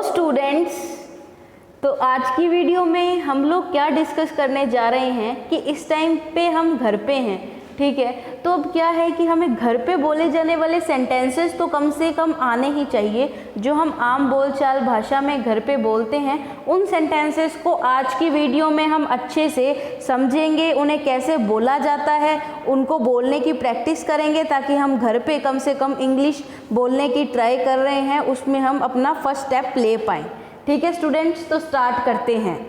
Hello students, तो आज की वीडियो में हम लोग क्या डिस्कस करने जा रहे हैं कि इस टाइम पे हम घर पे हैं, ठीक है। तो अब क्या है कि हमें घर पे बोले जाने वाले सेंटेंसेस तो कम से कम आने ही चाहिए। जो हम आम बोलचाल भाषा में घर पे बोलते हैं उन सेंटेंसेस को आज की वीडियो में हम अच्छे से समझेंगे, उन्हें कैसे बोला जाता है, उनको बोलने की प्रैक्टिस करेंगे ताकि हम घर पे कम से कम इंग्लिश बोलने की ट्राई कर रहे हैं उसमें हम अपना फर्स्ट स्टेप ले पाएँ। ठीक है स्टूडेंट्स, तो स्टार्ट करते हैं।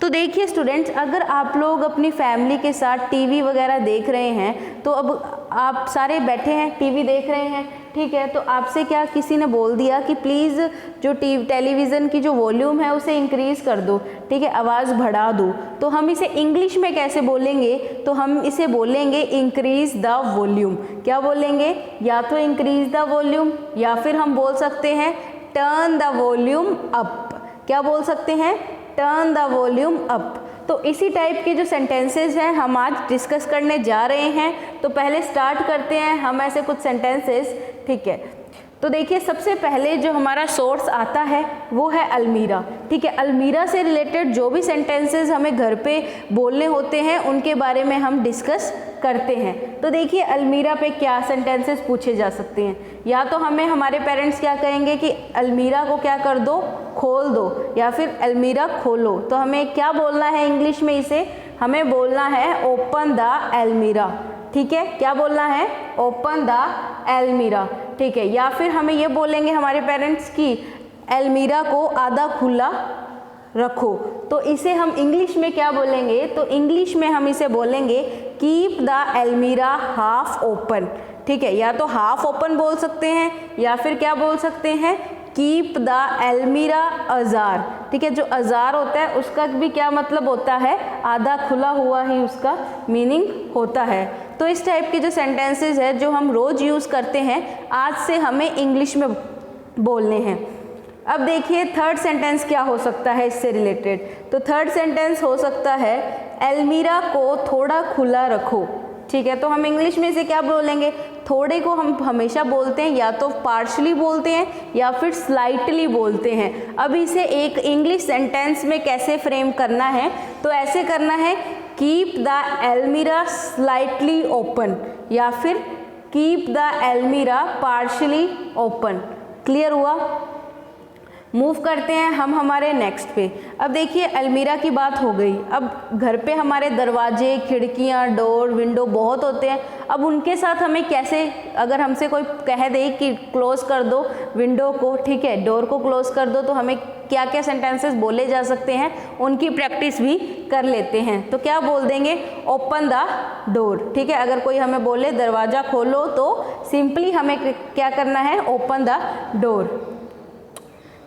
तो देखिए स्टूडेंट्स, अगर आप लोग अपनी फैमिली के साथ टीवी वगैरह देख रहे हैं तो अब आप सारे बैठे हैं टीवी देख रहे हैं, ठीक है। तो आपसे क्या किसी ने बोल दिया कि प्लीज़ जो टेलीविज़न की जो वॉल्यूम है उसे इंक्रीज़ कर दो, ठीक है, आवाज़ बढ़ा दो। तो हम इसे इंग्लिश में कैसे बोलेंगे? तो हम इसे बोलेंगे इंक्रीज़ द वॉल्यूम। क्या बोलेंगे? या तो इंक्रीज़ द वॉल्यूम या फिर हम बोल सकते हैं टर्न द वॉल्यूम अप। क्या बोल सकते हैं? Turn the volume up. तो इसी टाइप के जो सेंटेंसेस हैं हम आज डिस्कस करने जा रहे हैं। तो पहले स्टार्ट करते हैं हम ऐसे कुछ सेंटेंसेस, ठीक है। तो देखिए सबसे पहले जो हमारा सोर्स आता है वो है अलमीरा, ठीक है। अलमीरा से रिलेटेड जो भी सेंटेंसेस हमें घर पे बोलने होते हैं उनके बारे में हम डिस्कस करते हैं। तो देखिए अलमीरा पे क्या सेंटेंसेस पूछे जा सकते हैं। या तो हमें हमारे पेरेंट्स क्या कहेंगे कि अलमीरा को क्या कर दो, खोल दो, या फिर अलमीरा खोलो। तो हमें क्या बोलना है इंग्लिश में? इसे हमें बोलना है ओपन द अलमीरा, ठीक है। क्या बोलना है? ओपन द अलमीरा, ठीक है। या फिर हमें ये बोलेंगे हमारे पेरेंट्स की अलमीरा को आधा खुला रखो। तो इसे हम इंग्लिश में क्या बोलेंगे? तो इंग्लिश में हम इसे बोलेंगे कीप द अलमीरा हाफ ओपन, ठीक है। या तो हाफ ओपन बोल सकते हैं या फिर क्या बोल सकते हैं? कीप द अलमीरा अजार, ठीक है। जो अजार होता है उसका भी क्या मतलब होता है? आधा खुला हुआ ही उसका मीनिंग होता है। तो इस टाइप के जो सेंटेंसेस है जो हम रोज़ यूज़ करते हैं आज से हमें इंग्लिश में बोलने हैं। अब देखिए थर्ड सेंटेंस क्या हो सकता है इससे रिलेटेड। तो थर्ड सेंटेंस हो सकता है अलमीरा को थोड़ा खुला रखो, ठीक है। तो हम इंग्लिश में इसे क्या बोलेंगे? थोड़े को हम हमेशा बोलते हैं या तो पार्शली बोलते हैं या फिर स्लाइटली बोलते हैं। अब इसे एक इंग्लिश सेंटेंस में कैसे फ्रेम करना है? तो ऐसे करना है कीप द अलमीरा स्लाइटली ओपन या फिर कीप द अलमीरा पार्शली ओपन। क्लियर हुआ? मूव करते हैं हम हमारे नेक्स्ट पे। अब देखिए अलमीरा की बात हो गई। अब घर पे हमारे दरवाजे, खिड़कियाँ, डोर, विंडो बहुत होते हैं। अब उनके साथ हमें कैसे, अगर हमसे कोई कह दे कि क्लोज़ कर दो विंडो को, ठीक है, डोर को क्लोज़ कर दो, तो हमें क्या क्या सेंटेंसेस बोले जा सकते हैं उनकी प्रैक्टिस भी कर लेते हैं। तो क्या बोल देंगे? ओपन द डोर, ठीक है। अगर कोई हमें बोले दरवाज़ा खोलो तो सिंपली हमें क्या करना है? Open the door.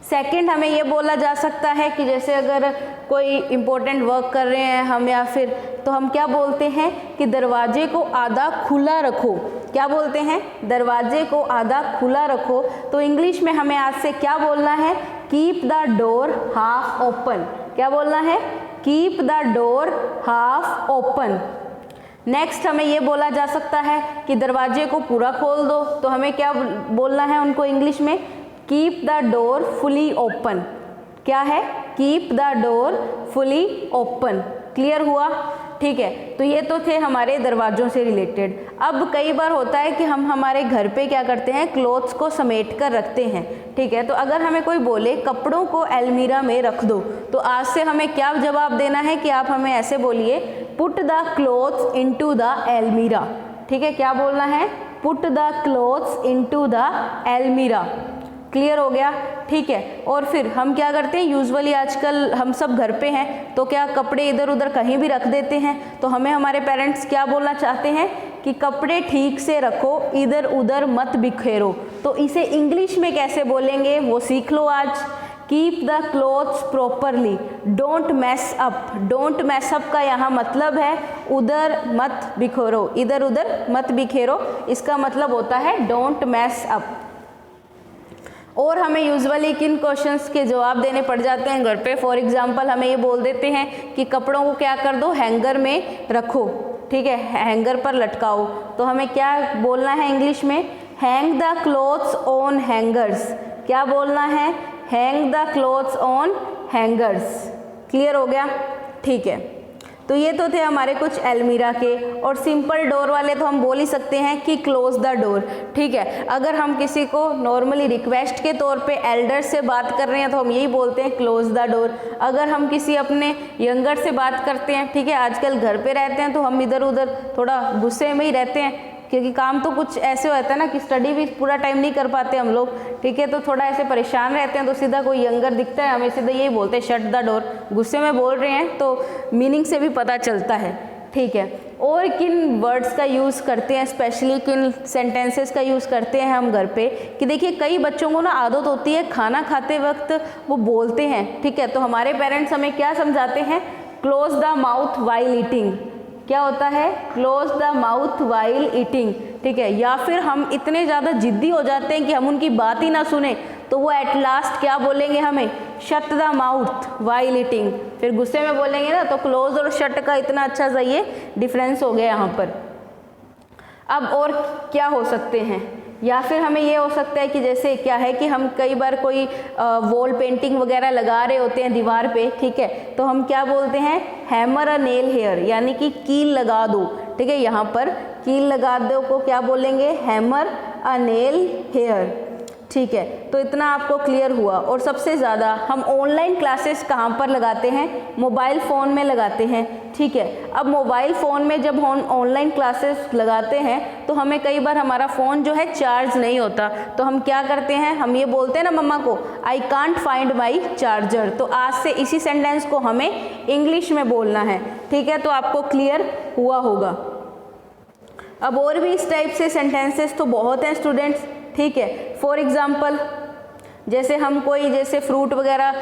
सेकंड हमें ये बोला जा सकता है कि जैसे अगर कोई इम्पोर्टेंट वर्क कर रहे हैं हम या फिर, तो हम क्या बोलते हैं कि दरवाजे को आधा खुला रखो। क्या बोलते हैं? दरवाजे को आधा खुला रखो। तो इंग्लिश में हमें आज से क्या बोलना है? Keep the door half open. क्या बोलना है? Keep the door half open. Next हमें ये बोला जा सकता है कि दरवाजे को पूरा खोल दो। तो हमें क्या बोलना है उनको इंग्लिश में? Keep the door fully open. क्या है? Keep the door fully open. Clear हुआ? ठीक है। तो ये तो थे हमारे दरवाज़ों से रिलेटेड। अब कई बार होता है कि हम हमारे घर पे क्या करते हैं? क्लोथ्स को समेट कर रखते हैं, ठीक है। तो अगर हमें कोई बोले कपड़ों को अलमीरा में रख दो, तो आज से हमें क्या जवाब देना है कि आप हमें ऐसे बोलिए put the clothes into the अलमीरा, ठीक है। क्या बोलना है? Put the clothes into the अलमीरा। क्लियर हो गया? ठीक है। और फिर हम क्या करते हैं? यूजुअली आजकल हम सब घर पे हैं तो क्या कपड़े इधर उधर कहीं भी रख देते हैं। तो हमें हमारे पेरेंट्स क्या बोलना चाहते हैं कि कपड़े ठीक से रखो, इधर उधर मत बिखेरो। तो इसे इंग्लिश में कैसे बोलेंगे वो सीख लो आज। Keep the clothes properly, don't mess up. Don't mess up का यहाँ मतलब है उधर मत बिखेरो, इधर उधर मत बिखेरो। इसका मतलब होता है डोंट मैस अप। और हमें यूजुअली किन क्वेश्चंस के जवाब देने पड़ जाते हैं घर पे? फॉर एग्जांपल हमें ये बोल देते हैं कि कपड़ों को क्या कर दो? हैंगर में रखो, ठीक है, हैंगर पर लटकाओ। तो हमें क्या बोलना है इंग्लिश में? Hang the clothes on hangers. क्या बोलना है? Hang the clothes on hangers. Clear हो गया? ठीक है, तो ये तो थे हमारे कुछ अलमीरा के। और सिंपल डोर वाले तो हम बोल ही सकते हैं कि क्लोज द डोर। ठीक है, अगर हम किसी को नॉर्मली रिक्वेस्ट के तौर पे एल्डर से बात कर रहे हैं तो हम यही बोलते हैं क्लोज द डोर। अगर हम किसी अपने यंगर से बात करते हैं, ठीक है, आजकल घर पे रहते हैं तो हम इधर उधर थोड़ा गुस्से में ही रहते हैं, क्योंकि काम तो कुछ ऐसे होता है ना कि स्टडी भी पूरा टाइम नहीं कर पाते हम लोग, ठीक है, तो थोड़ा ऐसे परेशान रहते हैं, तो सीधा कोई यंगर दिखता है हमें सीधा यही बोलते हैं शट द डोर। गुस्से में बोल रहे हैं तो मीनिंग से भी पता चलता है। ठीक है, और किन वर्ड्स का यूज़ करते हैं, स्पेशली किन सेंटेंसेस का यूज़ करते हैं हम घर पे, कि देखिए कई बच्चों को ना आदत होती है खाना खाते वक्त वो बोलते हैं, ठीक है, तो हमारे पेरेंट्स हमें क्या समझाते हैं, close the mouth while eating. क्या होता है? Close the mouth while eating. ठीक है, या फिर हम इतने ज़्यादा जिद्दी हो जाते हैं कि हम उनकी बात ही ना सुने तो वो एट लास्ट क्या बोलेंगे हमें, shut the mouth while eating. फिर गुस्से में बोलेंगे ना, तो क्लोज और शट का इतना अच्छा सा ये डिफरेंस हो गया यहाँ पर। अब और क्या हो सकते हैं, या फिर हमें ये हो सकता है कि जैसे क्या है कि हम कई बार कोई वॉल पेंटिंग वगैरह लगा रहे होते हैं दीवार पे, ठीक है, तो हम क्या बोलते हैं, हैमर अ नेल हेयर, यानी कि कील लगा दो। ठीक है, यहाँ पर कील लगा दो को क्या बोलेंगे, हैमर अ नेल हेयर। ठीक है, तो इतना आपको क्लियर हुआ। और सबसे ज़्यादा हम ऑनलाइन क्लासेस कहाँ पर लगाते हैं, मोबाइल फ़ोन में लगाते हैं। ठीक है, अब मोबाइल फ़ोन में जब हम ऑनलाइन क्लासेस लगाते हैं तो हमें कई बार हमारा फ़ोन जो है चार्ज नहीं होता, तो हम क्या करते हैं, हम ये बोलते हैं ना मम्मा को, I can't find my charger. तो आज से इसी सेंटेंस को हमें इंग्लिश में बोलना है। ठीक है, तो आपको क्लियर हुआ होगा। अब और भी इस टाइप से सेंटेंसेस तो बहुत हैं स्टूडेंट्स। ठीक है, फॉर एग्जाम्पल जैसे हम कोई जैसे फ्रूट वगैरह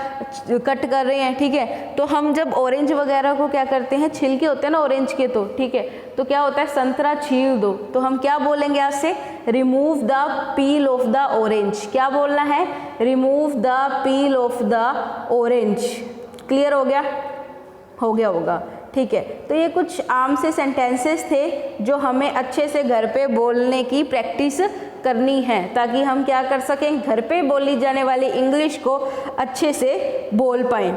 कट कर रहे हैं, ठीक है, तो हम जब ऑरेंज वगैरह को क्या करते हैं, छिलके होते हैं ना ऑरेंज के, तो ठीक है, तो क्या होता है, संतरा छील दो, तो हम क्या बोलेंगे आज से, remove the peel of the orange. क्या बोलना है, remove the peel of the orange. Clear हो गया? हो गया होगा। ठीक है, तो ये कुछ आम से सेंटेंसेस थे जो हमें अच्छे से घर पे बोलने की प्रैक्टिस करनी है, ताकि हम क्या कर सकें, घर पे बोली जाने वाली इंग्लिश को अच्छे से बोल पाएँ।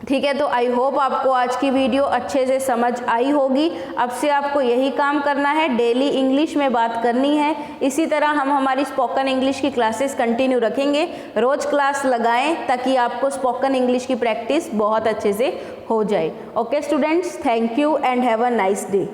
ठीक है, तो आई होप आपको आज की वीडियो अच्छे से समझ आई होगी। अब से आपको यही काम करना है, डेली इंग्लिश में बात करनी है। इसी तरह हम हमारी स्पोकन इंग्लिश की क्लासेस कंटिन्यू रखेंगे, रोज़ क्लास लगाएं ताकि आपको स्पोकन इंग्लिश की प्रैक्टिस बहुत अच्छे से हो जाए। Okay students, thank you and have a nice day.